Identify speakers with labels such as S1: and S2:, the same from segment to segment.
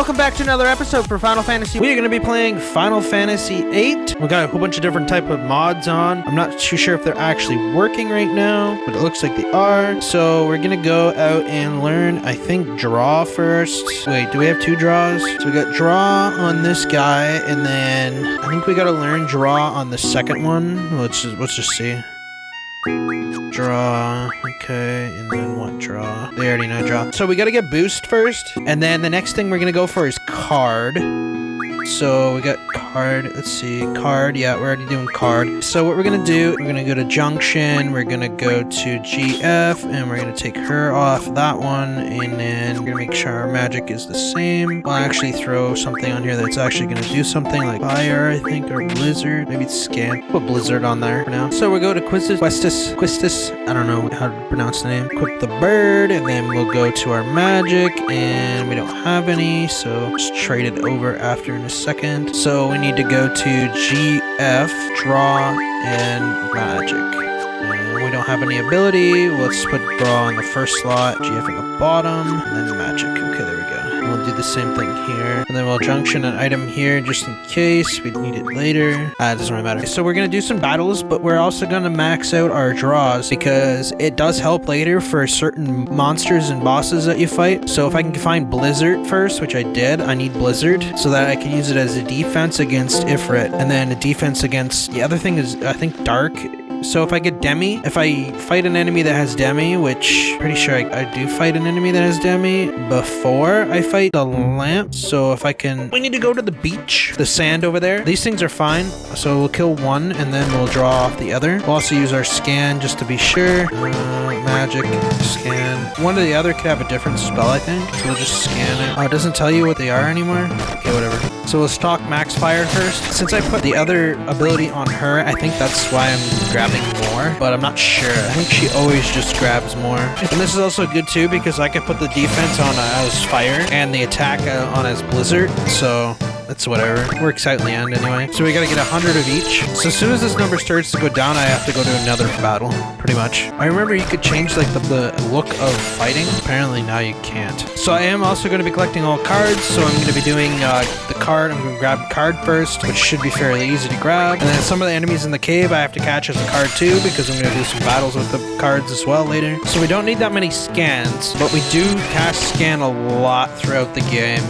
S1: welcome back to another episode for Final Fantasy. We are going to be playing Final Fantasy VIII. We got a whole bunch of different type of mods on. I'm not too sure if they're actually working right now, but it looks like they are. So we're going to go out and learn, I think, draw first. Wait, do we have two draws? So we got draw on this guy, and then I think we got to learn draw on the second one. Let's just see. Draw, okay, and then what draw? They already know draw. So we gotta get boost first, and then the next thing we're gonna go for is card. So we got card, let's see, card, yeah, we're already doing card. So what we're gonna do, we're gonna go to Junction, we're gonna go to GF, and we're gonna take her off that one, and then we're gonna make sure our magic is the same. We'll actually throw something on here that's actually gonna do something like fire, I think, or blizzard, maybe it's scan. Put blizzard on there for now. So we'll go to Quistis, I don't know how to pronounce the name. Equip the bird, and then we'll go to our magic, and we don't have any, so just trade it over after in a second. So we need to go to GF, draw, and magic. And we don't have any ability. Let's put draw on the first slot, GF at the bottom, and then magic. Okay, there we go. And we'll do the same thing here. And then we'll junction an item here just in case we need it later. It doesn't really matter. So we're going to do some battles, but we're also going to max out our draws because it does help later for certain monsters and bosses that you fight. So if I can find Blizzard first, which I did, I need Blizzard so that I can use it as a defense against Ifrit. And then a defense against, the other thing is, I think, Dark. So if I get Demi, if I fight an enemy that has Demi, which pretty sure I do fight an enemy that has Demi before I fight the lamp. So if I can, we need to go to the beach, the sand over there. These things are fine. So we'll kill one and then we'll draw off the other. We'll also use our scan just to be sure. Magic, scan. One or the other could have a different spell, I think. So we'll just scan it. Oh, it doesn't tell you what they are anymore? Okay, whatever. So we'll stock max fire first. Since I put the other ability on her, I think that's why I'm grabbing more, but I'm not sure. I think she always just grabs more. And this is also good too because I can put the defense on as fire and the attack on as blizzard, so that's whatever. Works out in the end anyway. So we gotta get 100 of each. So as soon as this number starts to go down, I have to go to another battle, pretty much. I remember you could change like the look of fighting. Apparently now you can't. So I am also going to be collecting all cards, so I'm going to be doing the card. I'm going to grab card first, which should be fairly easy to grab. And then some of the enemies in the cave I have to catch as a card too, because I'm going to do some battles with the cards as well later. So we don't need that many scans, but we do cast scan a lot throughout the game,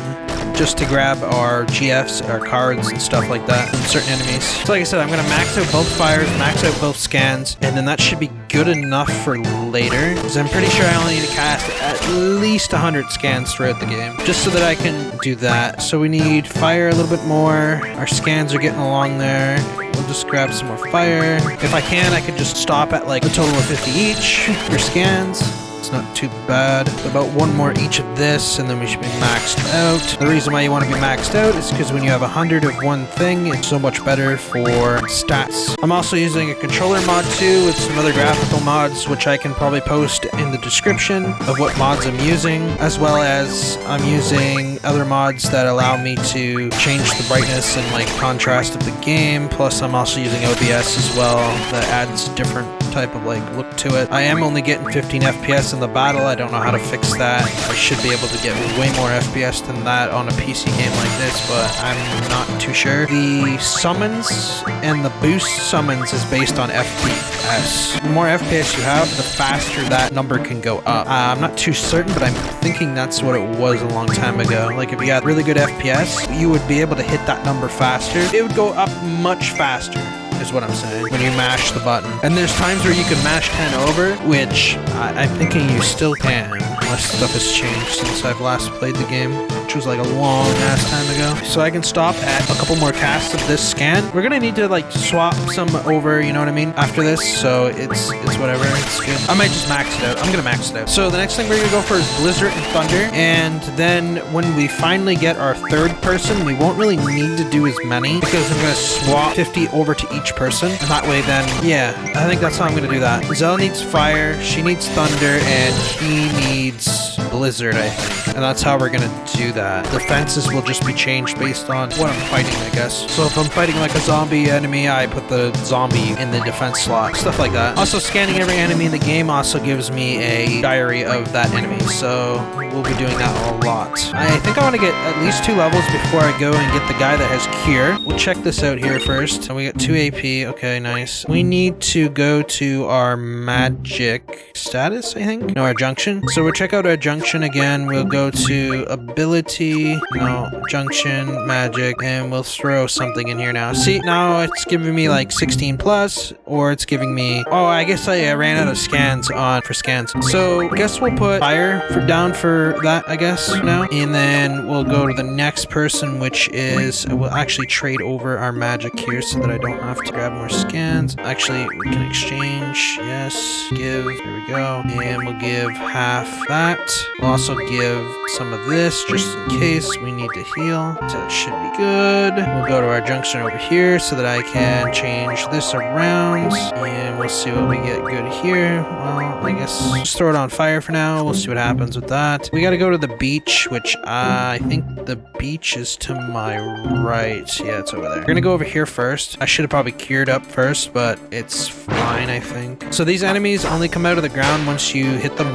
S1: just to grab our GFs, our cards, and stuff like that from certain enemies. So like I said, I'm going to max out both fires, max out both scans, and then that should be good enough for later, because I'm pretty sure I only need to cast at least 100 scans throughout the game, just so that I can do that. So we need fire a little bit more. Our scans are getting along there. We'll just grab some more fire. If I can, I could just stop at like a total of 50 each for scans. It's not too bad. About one more each of this, and then we should be maxed out. The reason why you want to be maxed out is because when you have 100 of one thing, it's so much better for stats. I'm also using a controller mod too, with some other graphical mods, which I can probably post in the description of what mods I'm using, as well as I'm using other mods that allow me to change the brightness and like contrast of the game. Plus I'm also using OBS as well, that adds a different type of like look to it. I am only getting 15 FPS in the battle. I don't know how to fix that. I should be able to get way more FPS than that on a PC game like this, but I'm not too sure. The summons and the boost summons is based on FPS. The more FPS you have, the faster that number can go up. I'm not too certain, but I'm thinking that's what it was a long time ago. Like if you had really good FPS, you would be able to hit that number faster. It would go up much faster, is what I'm saying, when you mash the button. And there's times where you can mash 10 over, which I'm thinking you still can, unless stuff has changed since I've last played the game, which was like a long ass time ago. So I can stop at a couple more casts of this scan. We're gonna need to like swap some over, you know what I mean, after this, so it's whatever, it's good. I might just max it out. I'm gonna max it out. So the next thing we're gonna go for is Blizzard and Thunder, and then when we finally get our third person, we won't really need to do as many, because I'm gonna swap 50 over to each person, and that way then, yeah, I think that's how I'm gonna do that. Zell needs fire, she needs thunder, and he needs blizzard, I think. And that's how we're gonna do that. Defenses will just be changed based on what I'm fighting, I guess. So if I'm fighting like a zombie enemy, I put the zombie in the defense slot. Stuff like that. Also, scanning every enemy in the game also gives me a diary of that enemy. So we'll be doing that a lot. I think I want to get at least 2 levels before I go and get the guy that has cure. We'll check this out here first. And we got 2 AP. Okay, nice. We need to go to our magic status, I think. No, our junction. So we'll check out our junction again. We'll go to ability, no, junction, magic, and we'll throw something in here now. See, now it's giving me like 16 plus, or it's giving me, oh, I guess I ran out of scans for scans. So I guess we'll put fire down for that, I guess, now. And then we'll go to the next person, which is, we'll actually trade over our magic here so that I don't have to grab more scans. Actually, we can exchange. Yes, give, there we go. And we'll give half that. We'll also give some of this just in case we need to heal. So that should be good. We'll go to our junction over here so that I can change this around. And we'll see what we get good here. Well, I guess just throw it on fire for now. We'll see what happens with that. We got to go to the beach, which I think the beach is to my right. Yeah, it's over there. We're going to go over here first. I should have probably cured up first, but it's fine, I think. So these enemies only come out of the ground once you hit them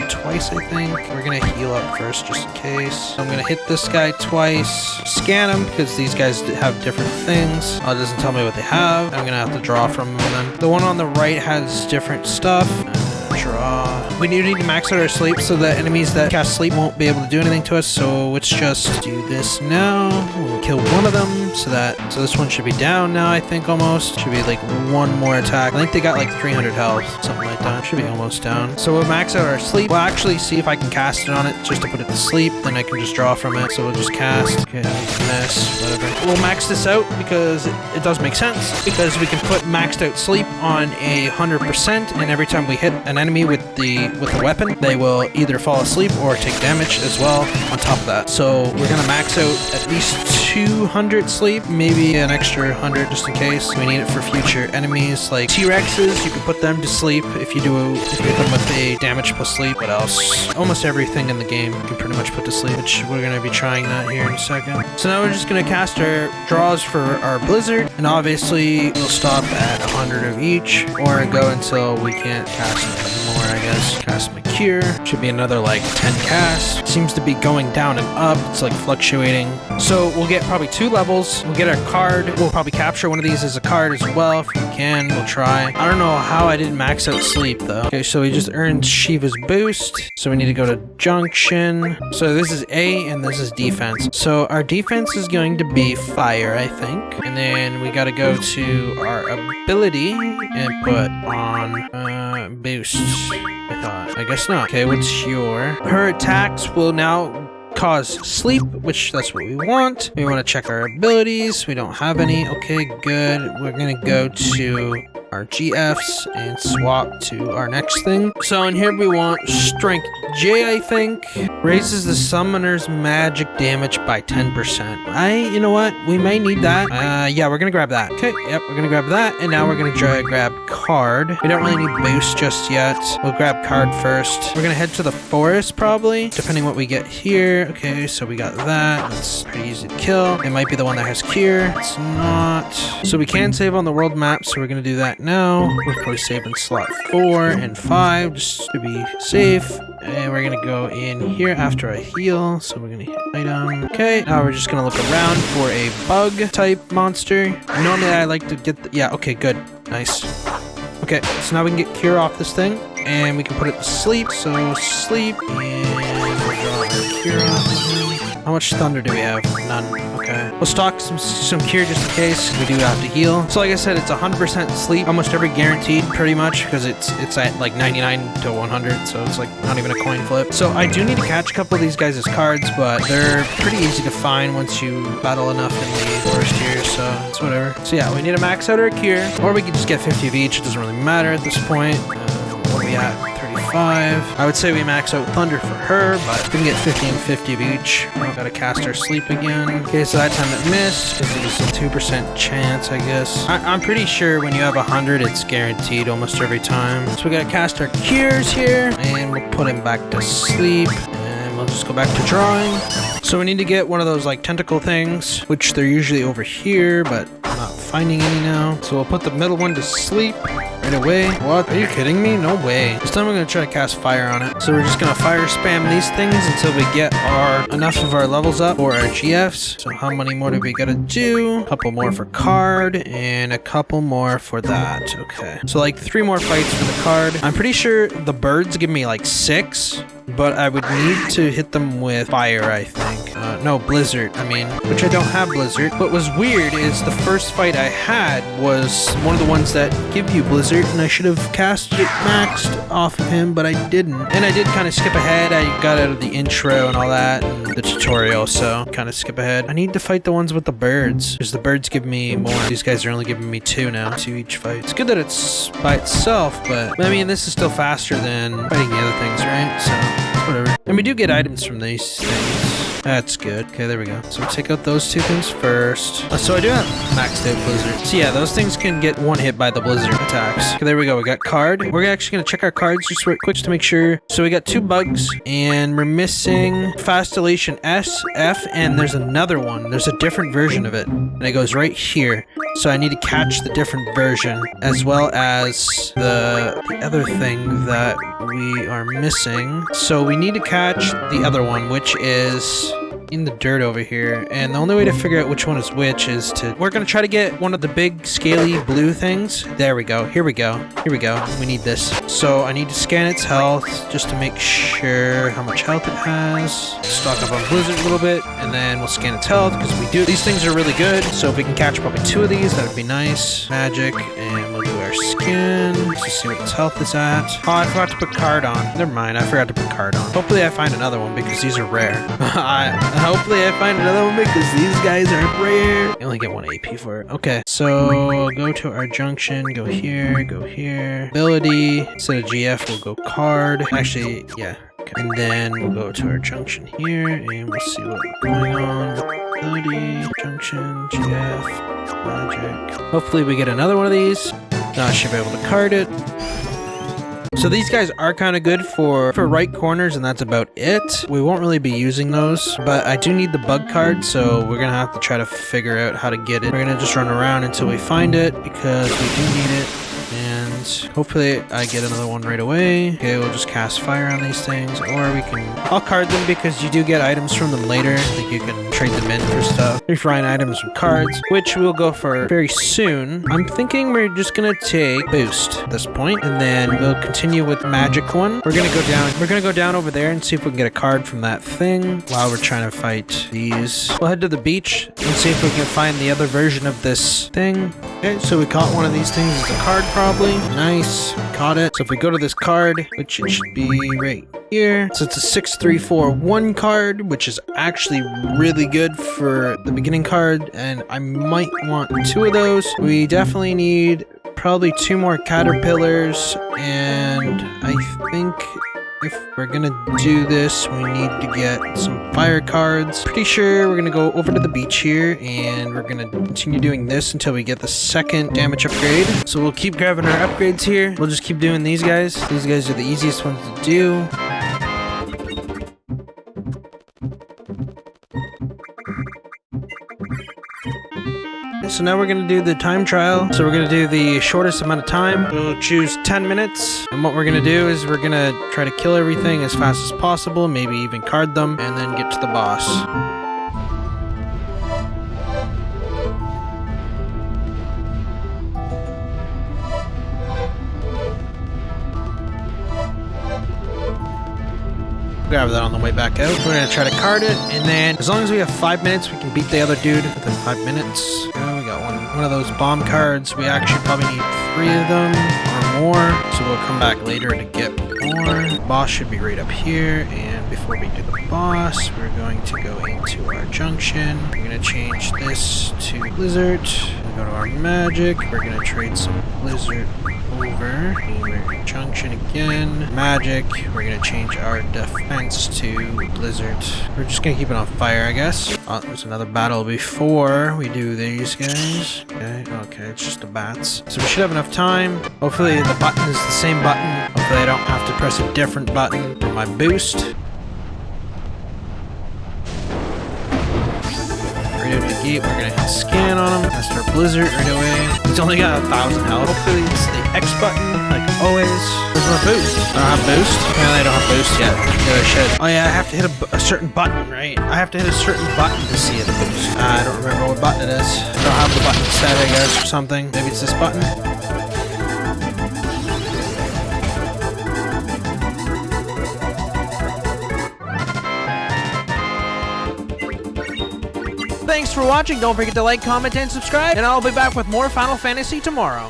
S1: twice, I think. We're going to heal up first just in case. I'm going to hit this guy twice. Scan them because these guys have different things. It doesn't tell me what they have. I'm going to have to draw from them. The one on the right has different stuff. Draw. We need to max out our sleep so that enemies that cast sleep won't be able to do anything to us. So let's just do this now. We'll kill one of them so this one should be down now, I think, almost. Should be like one more attack. I think they got like 300 health, something like that. Should be almost down. So we'll max out our sleep. We'll actually see if I can cast it on it just to put it to sleep. Then I can just draw from it. So we'll just cast. Okay, this, whatever. We'll max this out because it does make sense. Because we can put maxed out sleep on 100%, and every time we hit an enemy with the weapon, they will either fall asleep or take damage as well on top of that. So we're gonna max out at least 200 sleep, maybe an extra 100 just in case we need it for future enemies like T-Rexes. You can put them to sleep if you hit them with a damage plus sleep. What else? Almost everything in the game you can pretty much put to sleep, which we're gonna be trying that here in a second. So now we're just gonna cast our draws for our blizzard, and obviously we'll stop at 100 of each or go until we can't cast anymore, I guess. Cast my cure. Should be another like 10 casts. Seems to be going down and up. It's like fluctuating. So we'll get probably 2 levels. We'll get our card. We'll probably capture one of these as a card as well if we can. We'll try. I don't know how I didn't max out sleep though. Okay, so we just earned Shiva's boost. So we need to go to Junction. So this is A and this is defense. So our defense is going to be fire, I think. And then we got to go to our ability and put on boost. I guess not. Okay, what's your... Her attacks will now cause sleep, which that's what we want. We want to check our abilities. We don't have any. Okay, good. We're gonna go to our GFs and swap to our next thing. So in here we want Strength J, I think. Raises the summoner's magic damage by 10%. You know what? We may need that. Yeah, we're gonna grab that. Okay, yep, we're gonna grab that. And now we're gonna try to grab card. We don't really need boost just yet. We'll grab card first. We're gonna head to the forest probably, depending what we get here. Okay, so we got that. That's pretty easy to kill. It might be the one that has cure. It's not. So we can save on the world map, so we're gonna do that now. We'll probably save in slot 4 and 5 just to be safe. And we're gonna go in here after I heal. So we're gonna hit item. Okay, now we're just gonna look around for a bug type monster. Normally I like to get yeah, okay, good. Nice. Okay, so now we can get cure off this thing. And we can put it to sleep. So sleep. And we'll draw our cure off. How much thunder do we have? None. Okay. We'll stock some cure just in case we do have to heal. So like I said, it's 100% sleep, almost every guaranteed pretty much, because it's at like 99 to 100, so it's like not even a coin flip. So I do need to catch a couple of these guys as cards, but they're pretty easy to find once you battle enough in the forest here, so it's whatever. So yeah, we need to max out our cure, or we could just get 50 of each. It doesn't really matter at this point. What are we at? 35. I would say we max out Thunder for her, but we can get 50 and 50 of each. We've got to cast our sleep again. Okay, so that time it missed, because it was a 2% chance, I guess. I'm pretty sure when you have 100, it's guaranteed almost every time. So we got to cast our cures here, and we'll put him back to sleep. we'll just go back to drawing. So we need to get one of those like tentacle things, which they're usually over here, but I'm not finding any now. So we'll put the middle one to sleep right away. What? Are you kidding me? No way. This time we're going to try to cast fire on it. So we're just going to fire spam these things until we get enough of our levels up for our GFs. So how many more do we got to do? A couple more for card and a couple more for that. Okay. So like 3 more fights for the card. I'm pretty sure the birds give me like 6, but I would need to hit them with fire, I think. No, blizzard, I mean, which I don't have blizzard. What was weird is the first fight I had was one of the ones that give you blizzard, and I should have cast it maxed off of him, but I didn't. And I did kind of skip ahead. I got out of the intro and all that, and the tutorial, so kind of skip ahead. I need to fight the ones with the birds, because the birds give me more. These guys are only giving me 2 now, 2 each fight. It's good that it's by itself, but I mean, this is still faster than fighting the other things, right? So, whatever. And we do get items from these things. That's good. Okay, there we go. So we'll take out those 2 things first. So I do have maxed out blizzard. So yeah, those things can get 1 hit by the blizzard attacks. Okay, there we go. We got card. We're actually going to check our cards just real quick to make sure. So we got 2 bugs, and we're missing fast elation S, F, and there's another one. There's a different version of it, and it goes right here. So I need to catch the different version, as well as the other thing that we are missing. So we need to catch the other one, which is in the dirt over here, and the only way to figure out which one is which is we're gonna try to get one of the big scaly blue things. There we go. Here we go. Here we go. We need this. So I need to scan its health just to make sure how much health it has. Stock up on blizzard a little bit, and then we'll scan its health because these things are really good. So if we can catch probably 2 of these, that would be nice. Magic, and we'll do our scan to see what its health is at. Oh, I forgot to put card on. Never mind, I forgot to put card on. Hopefully I find another one because these are rare. Hopefully I find another one because these guys are rare. You only get 1 AP for it. Okay, so go to our junction, go here, go here. Ability, instead of GF, we'll go card. Actually, yeah. Okay. And then we'll go to our junction here, and we'll see what's going on. Ability, junction, GF, magic. Hopefully we get another one of these. Now I should be able to card it. So these guys are kind of good for right corners, and that's about it. We won't really be using those, but I do need the bug card, so we're gonna have to try to figure out how to get it. We're gonna just run around until we find it, because we do need it. And hopefully I get another one right away. Okay, we'll just cast fire on these things, or we can... I'll card them because you do get items from them later. Like you can trade them in for stuff. We find items from cards, which we'll go for very soon. I'm thinking we're just gonna take boost at this point, and then we'll continue with magic one. We're gonna go down. We're gonna go down over there and see if we can get a card from that thing while we're trying to fight these. We'll head to the beach and see if we can find the other version of this thing. Okay, so we caught one of these things as a card probably. Nice, caught it. So if we go to this card, which it should be right here. So it's a 6341 card, which is actually really good for the beginning card, and I might want 2 of those. We definitely need probably 2 more caterpillars, and I think if we're gonna do this, we need to get some fire cards. Pretty sure we're gonna go over to the beach here, and we're gonna continue doing this until we get the 2nd damage upgrade. So we'll keep grabbing our upgrades here. We'll just keep doing these guys. These guys are the easiest ones to do. So now we're going to do the time trial. So we're going to do the shortest amount of time. We'll choose 10 minutes. And what we're going to do is we're going to try to kill everything as fast as possible. Maybe even card them and then get to the boss. Grab that on the way back out. We're going to try to card it. And then as long as we have 5 minutes, we can beat the other dude within 5 minutes. We got one of those bomb cards. We actually probably need 3 of them or more. So we'll come back later to get more. The boss should be right up here. And before we do the boss, we're going to go into our junction. We're going to change this to blizzard. We'll go to our magic. We're going to trade some blizzard over. We're junction again. Magic. We're going to change our defense to blizzard. We're just going to keep it on fire, I guess. Oh, there's another battle before we do these guys. Okay, it's just the bats. So we should have enough time. Hopefully the button is the same button. Hopefully I don't have to press a different button for my boost. Dude, negate. We're gonna hit scan on him. Mr. Blizzard right away. He's only got 1,000 health. Hopefully it's the X button, like always. Where's my boost? I don't have boost? Apparently I don't have boost yet. Yeah, I should. Oh yeah, I have to hit a certain button, right? I have to hit a certain button to see it boost. I don't remember what button it is. I don't have the button set, I guess, or something. Maybe it's this button. Thanks for watching. Don't forget to like, comment, and subscribe. And I'll be back with more Final Fantasy tomorrow.